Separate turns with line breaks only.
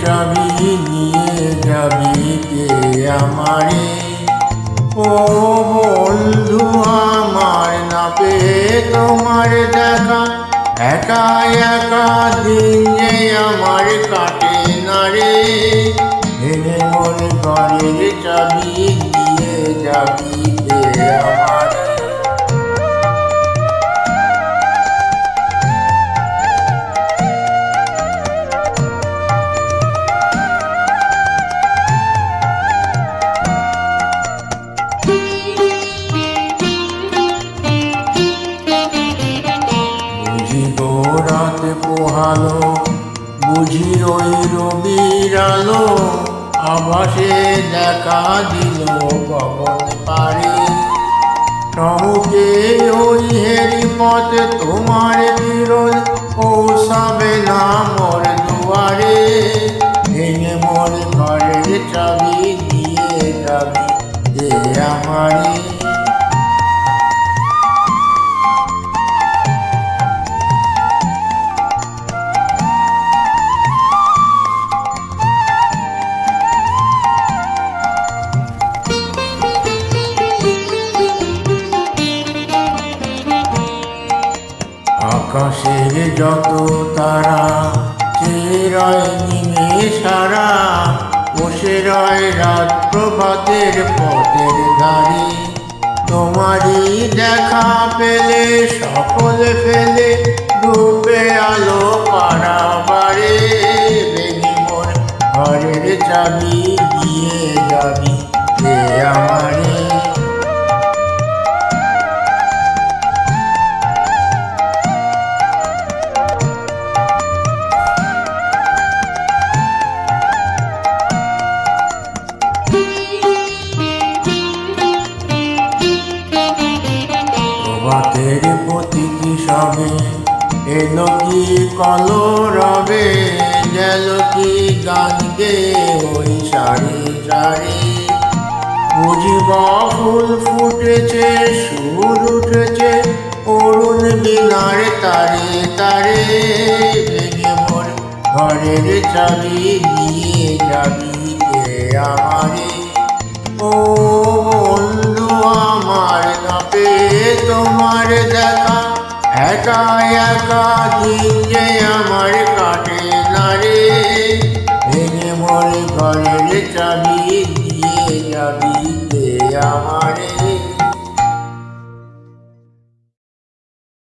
চাবি নিয়ে যাবি কে আমারে? ও বন্ধু আমার, না পেয়ে তোমার দেখা, একা একা দিন যে আমার কাটে না রে। ভেঙে মোর ঘরের চাবি দিয়ে যাবি কে আমারে? রাত পোহালো, বুঝি ওই রবির আলো, আভাসে দেখা দিল গগন পারে। সমুখে ওই হেরি পথে তোমার বিরোধ পৌঁছাবে না মোর দুয়ারে। ভেঙে মোর ঘরের চাবি দিয়ে যাবি কে আমারে? আকাশের যত তারা চেয়ে রয় নিমেষারা, বসে রয় রাত প্রভাতের পথের ধারে। তোমারই দেখা পেলে সকলে ফেলে ডুবে আলো পারাবারে। ভেঙে মোর ঘরের চাবি দিয়ে যাবি কে আমারে? প্রভাতের প্রতীকী সবে এলো কি কলরবে, গেল কি গান গে ওই সারি সারি। বুঝিব ফুল ফুটেছে, সুর উঠেছে অরুণ বীণার তারে তারে। ভেঙে মোর ঘরের চাবি দিয়ে যাবি কে আমারে? ও বন্ধু আমার, না পেয়ে তোমার দেখা, একা একা দিন যে আমার কাটে না রে। ভেঙে মোর ঘরের চাবি দিয়ে যাবি কে আমার?